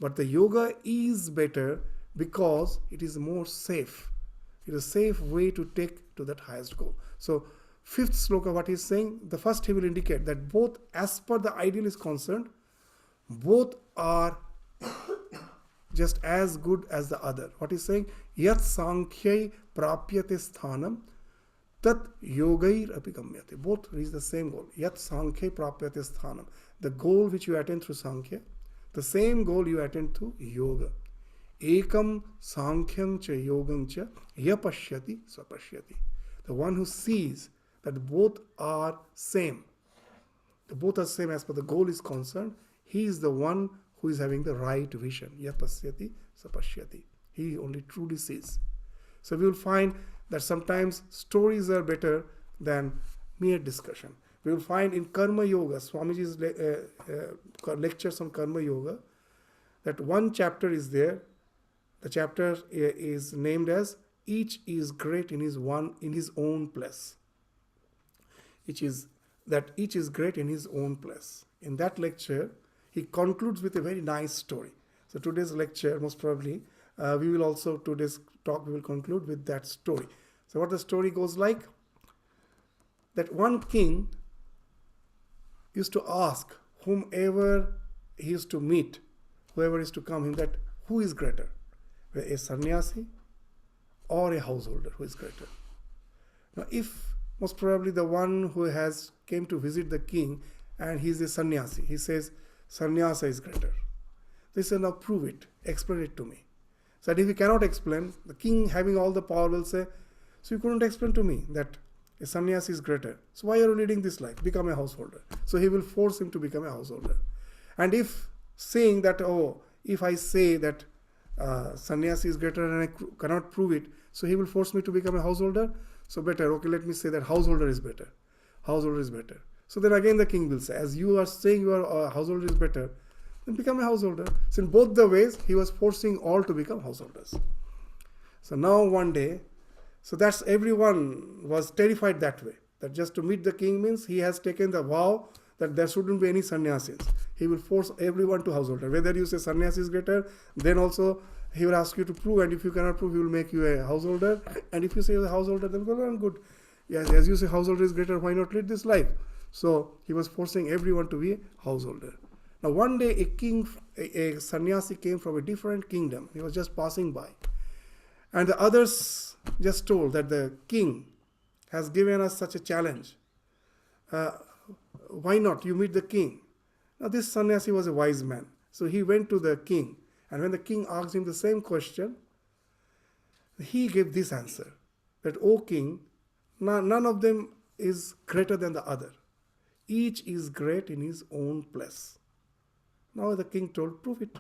But the yoga is better because it is more safe. It is a safe way to take to that highest goal. So fifth sloka, what he is saying, the first he will indicate that both, as per the ideal is concerned, both are just as good as the other. What he is saying, Yat Sankhyai Prapyate Sthanam Tat Yogair Apigamyate. Both reach the same goal. Yat Sankhya Prapyate Sthanam. The goal which you attain through Sankhya, the same goal you attain through yoga. Ekam Sankhyam cha yogam cha yapashyati swapashyati. The one who sees that both are same. Both are same as per the goal is concerned. He is the one who is having the right vision. Yapasyati swapashyati. He only truly sees. So we will find that sometimes stories are better than mere discussion. We will find in Karma Yoga, Swamiji's lectures on Karma Yoga, that one chapter is there. The chapter is named as Each is Great in his own place. Each is great in his own place. In that lecture, he concludes with a very nice story. So today's lecture, most probably, today's talk we will conclude with that story. So what the story goes like, that one king used to ask whomever he used to meet, whoever is to come him, that who is greater, a sannyasi or a householder, who is greater? Now if most probably the one who has came to visit the king and he is a sannyasi, he says sannyasa is greater. They say, now prove it, explain it to me. So that if he cannot explain, the king having all the power will say, so you couldn't explain to me that a sannyasi is greater. So why are you leading this life? Become a householder. So he will force him to become a householder. And if saying that, if I say that sannyasi is greater and I cannot prove it, so he will force me to become a householder. So better, okay, let me say that householder is better. Householder is better. So then again the king will say, as you are saying your householder is better, then become a householder. So in both the ways, he was forcing all to become householders. So now one day, so that's everyone was terrified that way. That just to meet the king means he has taken the vow that there shouldn't be any sannyasis. He will force everyone to householder. Whether you say sannyasi is greater, then also he will ask you to prove, and if you cannot prove, he will make you a householder. And if you say a householder, then well, good. Yes, as you say householder is greater, why not lead this life? So he was forcing everyone to be a householder. Now one day a sannyasi came from a different kingdom. He was just passing by. And the others just told that the king has given us such a challenge uh, why not? You meet the king. Now this sannyasi was a wise man. So he went to the king. And when the king asked him the same question, he gave this answer, that, O king, none of them is greater than the other. Each is great in his own place. Now the king told, prove it.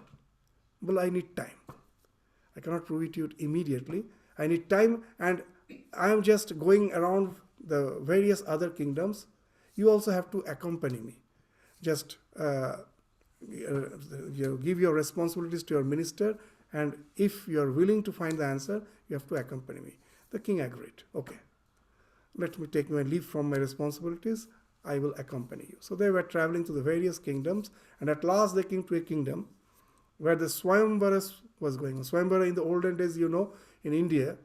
Well, I need time. I cannot prove it to you immediately. I need time, and I am just going around the various other kingdoms. You also have to accompany me. Just give your responsibilities to your minister, and if you are willing to find the answer, you have to accompany me. The king agreed. Okay, let me take my leave from my responsibilities. I will accompany you. So they were traveling to the various kingdoms, and at last they came to a kingdom where the Swayamvara was going on. Swayamvara in the olden days, in India,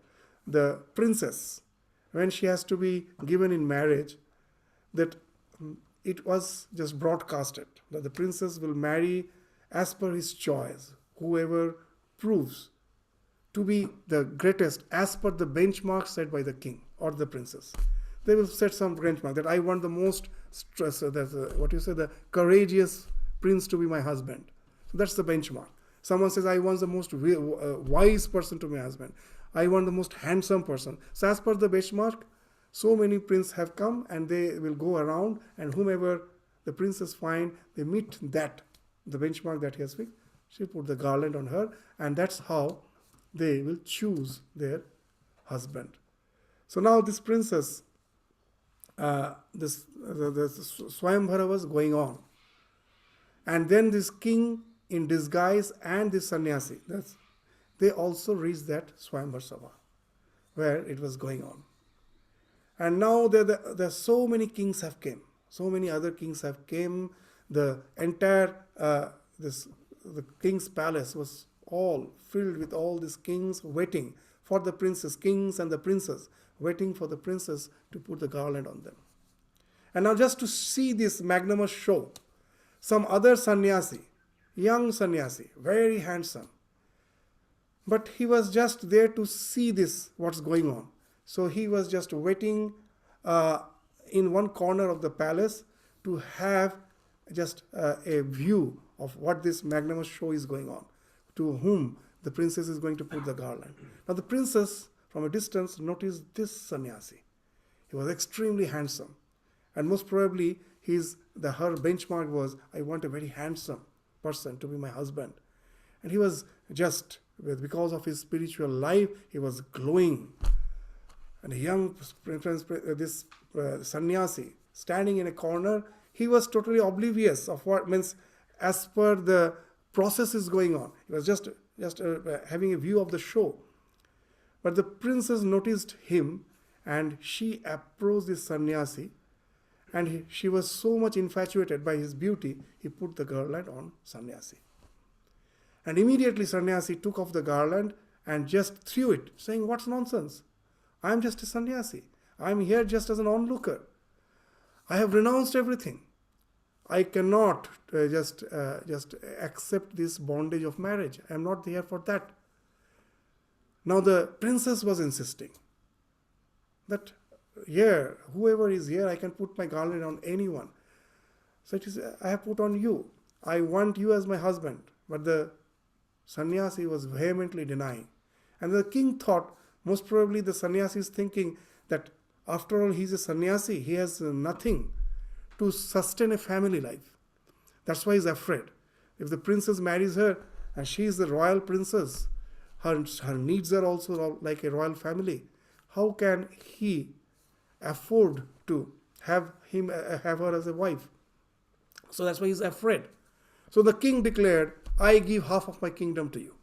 the princess, when she has to be given in marriage, that it was just broadcasted that the princess will marry as per his choice, whoever proves to be the greatest as per the benchmark set by the king or the princess. They will set some benchmark that I want the most the courageous prince to be my husband. So that's the benchmark. Someone says, I want the most wise person to be my husband. I want the most handsome person. So as per the benchmark, so many princes have come, and they will go around, and whomever the princess find, they meet that, the benchmark that he has fixed. She put the garland on her, and that's how they will choose their husband. So now this princess, the Swayamvara was going on. And then this king in disguise and this sannyasi, they also reached that Swayamvara Sabha where it was going on. And now there so many kings have came. So many other kings have came. The entire, the king's palace was all filled with all these kings waiting for the princess, kings and the princess, waiting for the princess to put the garland on them. And now just to see this magnanimous show, some other sannyasi, young sannyasi, very handsome, but he was just there to see this, what's going on. So he was just waiting in one corner of the palace to have just a view of what this magnanimous show is going on, to whom the princess is going to put the garland. Now the princess from a distance noticed this sannyasi. He was extremely handsome, and most probably her benchmark was, I want a very handsome person to be my husband. And he was just, because of his spiritual life, he was glowing. And a young sannyasi standing in a corner, he was totally oblivious of what means as per the process is going on. He was just having a view of the show. But the princess noticed him, and she approached this sannyasi, and she was so much infatuated by his beauty, he put the garland on sannyasi. And immediately sannyasi took off the garland and just threw it, saying, what's nonsense? I am just a sannyasi. I am here just as an onlooker. I have renounced everything. I cannot just accept this bondage of marriage. I am not here for that. Now the princess was insisting that here, whoever is here, I can put my garland on anyone. So it is, I have put on you. I want you as my husband. But the sannyasi was vehemently denying. And the king thought, most probably the sannyasi is thinking that after all, he is a sannyasi. He has nothing to sustain a family life. That's why he is afraid. If the princess marries her, and she is the royal princess, her needs are also like a royal family. How can he afford to have her as a wife? So that's why he's afraid. So the king declared, I give half of my kingdom to you.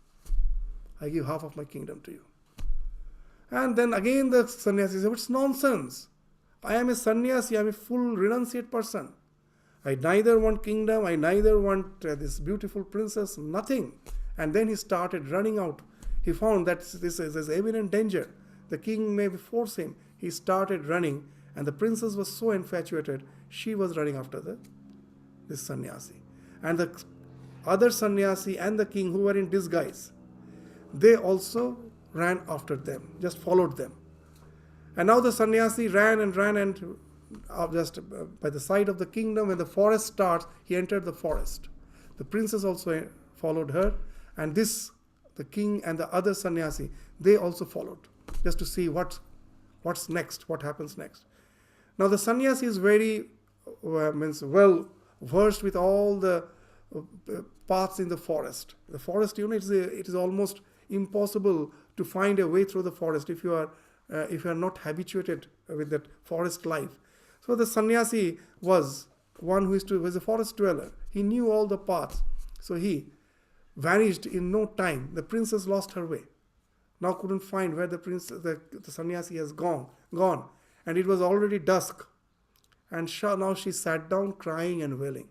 I give half of my kingdom to you. And then again the sannyasi said, it's nonsense. I am a sannyasi, I am a full renunciate person. I neither want kingdom, I neither want this beautiful princess, nothing. And then he started running out. He found that this is imminent danger. The king may force him. He started running, and the princess was so infatuated, she was running after this sannyasi. And the other sannyasi and the king, who were in disguise, they also ran after them, just followed them. And now the sannyasi ran and just by the side of the kingdom, when the forest starts, he entered the forest. The princess also followed her, and the king and the other sannyasi, they also followed, just to see what's next, what happens next. Now the sannyasi is very well versed with all the paths in the forest. The forest, it is almost impossible to find a way through the forest if you are not habituated with that forest life. So the sannyasi was one who was a forest dweller. He knew all the paths. So he vanished in no time. The princess lost her way. Now couldn't find where the sannyasi has gone. And it was already dusk. And now she sat down crying and wailing.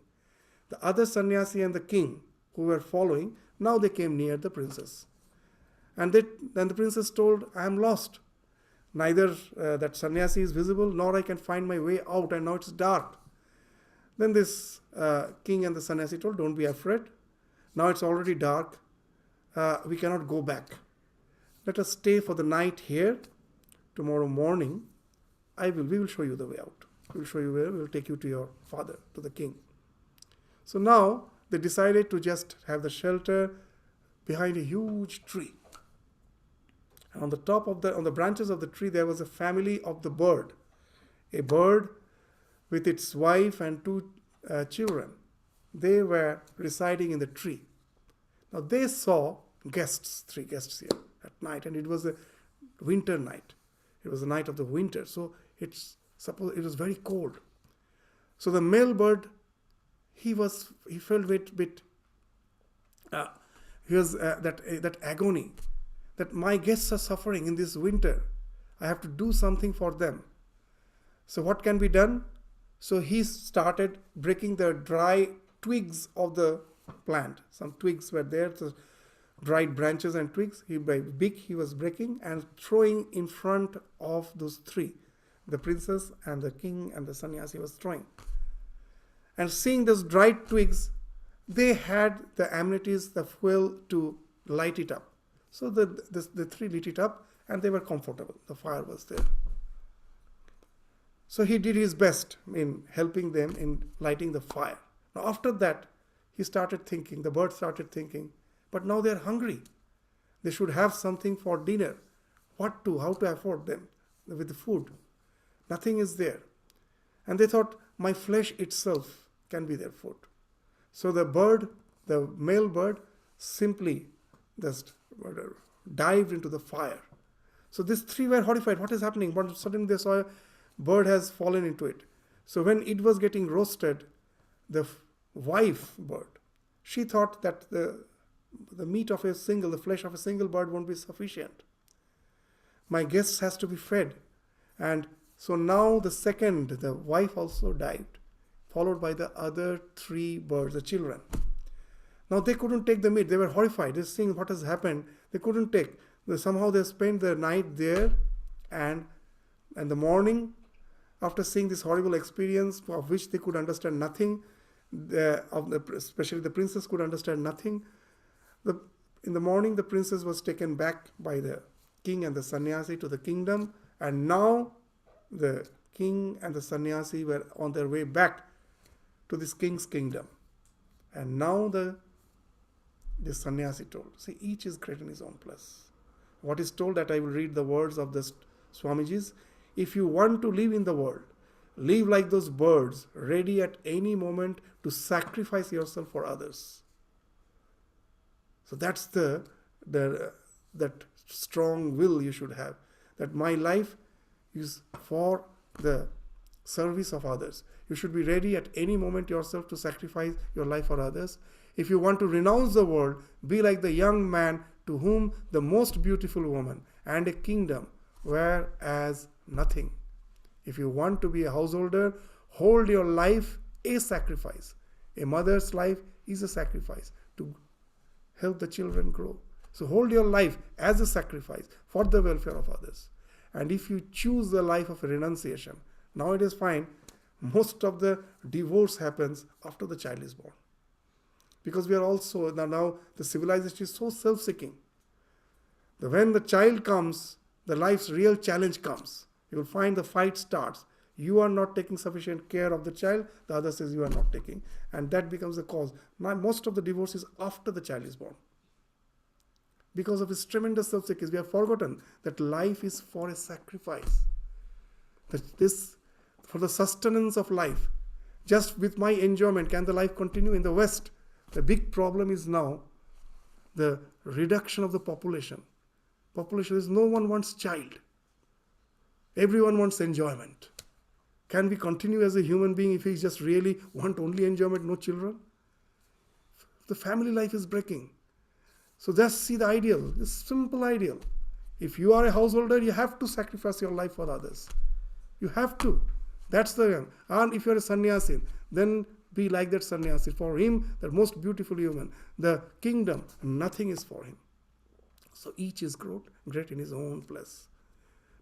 The other sannyasi and the king who were following, now they came near the princess. And then the princess told, I am lost. Neither that sannyasi is visible, nor I can find my way out, and now it's dark. Then this king and the sannyasi told, don't be afraid. Now it's already dark. We cannot go back. Let us stay for the night here. Tomorrow morning, we will show you the way out. We will show you where. We will take you to your father, to the king. So now they decided to just have the shelter behind a huge tree. And on the branches of the tree, there was a family of the bird. A bird with its wife and two children. They were residing in the tree. Now they saw three guests here at night, and it was a winter night. It was the night of the winter, so it was very cold. So the male bird, he felt that agony, that my guests are suffering in this winter. I have to do something for them. So what can be done? So he started breaking the dry twigs of the plant. Some twigs were there, so dried branches and twigs. He was breaking and throwing in front of those three. The princess and the king and the sannyasi was throwing. And seeing those dried twigs, they had the amenities, the fuel to light it up. So the three lit it up and they were comfortable. The fire was there. So he did his best in helping them in lighting the fire. Now after that, the bird started thinking, but now they're hungry. They should have something for dinner. How to afford them with the food? Nothing is there. And they thought, my flesh itself can be their food. So the male bird, simply just dived into the fire. So these three were horrified. What is happening? But suddenly they saw a bird has fallen into it. So when it was getting roasted, the wife bird, she thought that the flesh of a single bird won't be sufficient. My guests has to be fed. And so now the wife also died, followed by the other three birds, the children. Now they couldn't take the meat. They were horrified. They're seeing what has happened. They couldn't take. Somehow they spent the night there, and the morning, after seeing this horrible experience of which they could understand nothing, especially the princess could understand nothing. In the morning, the princess was taken back by the king and the sannyasi to the kingdom, and now the king and the sannyasi were on their way back to this king's kingdom. And now the sannyasi told, see, each is great in his own place. What is told, that I will read the words of the Swamijis. If you want to live in the world, live like those birds, ready at any moment to sacrifice yourself for others. So that's that strong will you should have, that my life is for the service of others. You should be ready at any moment yourself to sacrifice your life for others. If you want to renounce the world, be like the young man to whom the most beautiful woman and a kingdom were as nothing. If you want to be a householder, hold your life a sacrifice. A mother's life is a sacrifice to help the children grow. So hold your life as a sacrifice for the welfare of others. And if you choose the life of renunciation, now it is fine. Most of the divorce happens after the child is born. Because we are also, now the civilization is so self-seeking. When the child comes, the life's real challenge comes. You will find the fight starts. You are not taking sufficient care of the child, the other says you are not taking. And that becomes the cause. Now, most of the divorce is after the child is born. Because of his tremendous self-sacrifice, we have forgotten that life is for a sacrifice. That this, for the sustenance of life, just with my enjoyment, can the life continue? In the West, the big problem is now the reduction of the population. Population is no one wants child. Everyone wants enjoyment. Can we continue as a human being if we just really want only enjoyment, no children? The family life is breaking. So just see the ideal, this simple ideal. If you are a householder, you have to sacrifice your life for others. You have to. That's the, and if you are a sannyasi, then be like that sannyasi. For him, the most beautiful human, the kingdom, nothing is for him. So each is great in his own place.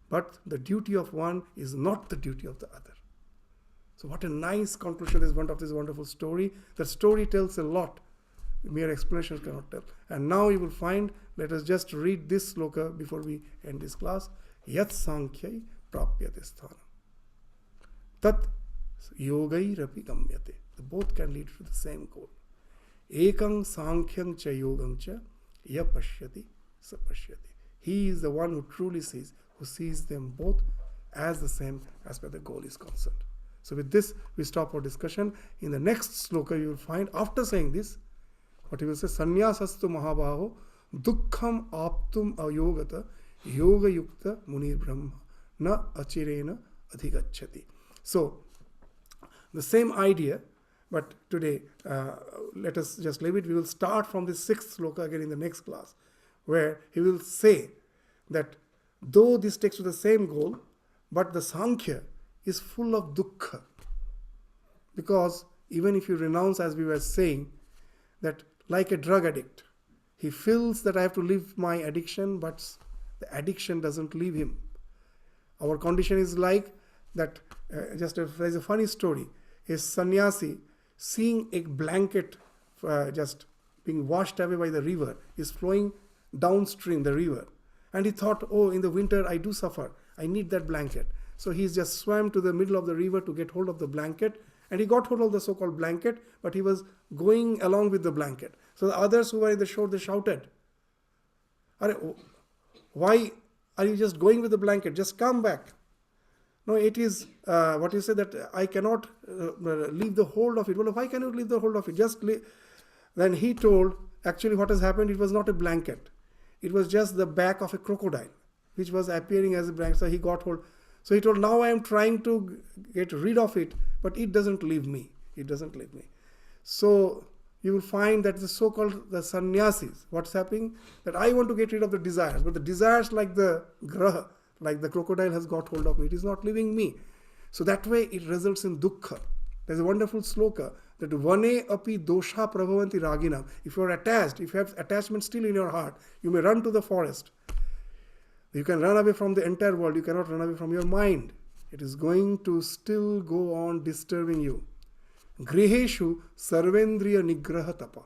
But the duty of one is not the duty of the other. So what a nice conclusion is one of this wonderful story. The story tells a lot. Mere explanations cannot tell. And now you will find, let us just read this sloka before we end this class. Yat sankhya prapyate sthanam. Tat yogairapi gamyate. The both can lead to the same goal. Ekang sankhyam cha yogam cha ya pashyati sa pashyati. He is the one who truly sees, who sees them both as the same as where the goal is concerned. So with this, we stop our discussion. In the next sloka, you will find, after saying this, what he will say, Sannyasastu mahabaho dukkham aptum ayogata yoga yukta munir brahma na achirena adhigacchati. So, the same idea, but today, let us just leave it. We will start from the 6th sloka again in the next class, where he will say that though this takes to the same goal, but the Sankhya is full of dukkha. Because even if you renounce, as we were saying, that like a drug addict, he feels that I have to leave my addiction, but the addiction doesn't leave him. Our condition is like that. There's a funny story. A sannyasi seeing a blanket just being washed away by the river, is flowing downstream the river. And he thought, oh, in the winter I do suffer. I need that blanket. So he's just swam to the middle of the river to get hold of the blanket. And he got hold of the so-called blanket, but he was going along with the blanket. So the others who were in the shore, they shouted, why are you just going with the blanket? Just come back. No, it is what you say that I cannot leave the hold of it. Well, why can you leave the hold of it? Just Then he told, actually what has happened, it was not a blanket. It was just the back of a crocodile, which was appearing as a blanket. So he got hold. So he told, now I am trying to get rid of it, but it doesn't leave me. It doesn't leave me. So you will find that the so-called the sannyasis, what's happening? That I want to get rid of the desires, but the desires like the graha, like the crocodile has got hold of me. It is not leaving me. So that way it results in dukkha. There's a wonderful sloka that vane api dosha prabhavanti raginam. If you are attached, if you have attachment still in your heart, you may run to the forest. You can run away from the entire world. You cannot run away from your mind. It is going to still go on disturbing you. Griheshu sarvendriya nigraha tapa.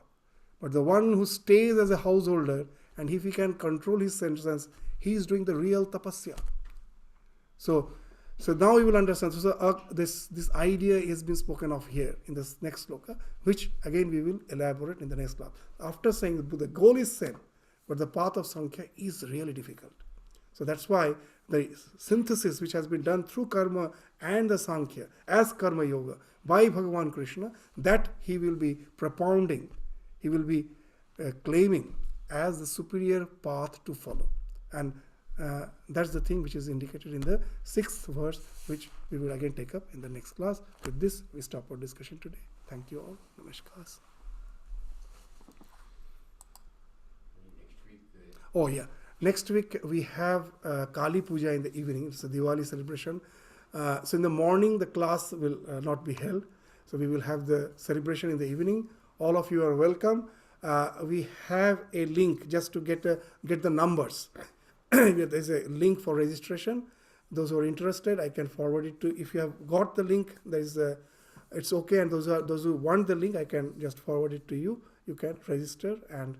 But the one who stays as a householder, and if he can control his senses, he is doing the real tapasya. So now you will understand. So this idea has been spoken of here in this next sloka, which again we will elaborate in the next class. After saying the goal is same, but the path of Sankhya is really difficult. So that's why the synthesis which has been done through karma and the Sankhya as karma yoga by Bhagavan Krishna, that he will be propounding, he will be claiming as the superior path to follow. And that's the thing which is indicated in the 6th verse, which we will again take up in the next class. With this, we stop our discussion today. Thank you all. Namaskar. Oh yeah. Next week we have Kali Puja in the evening. It's a Diwali celebration. So in the morning the class will not be held. So we will have the celebration in the evening. All of you are welcome. We have a link just to get the numbers. There's a link for registration. Those who are interested, I can forward it to. If you have got the link, it's okay. And those who want the link, I can just forward it to you. You can register and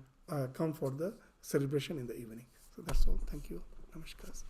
come for the celebration in the evening. So that's all. Thank you. Namaskar.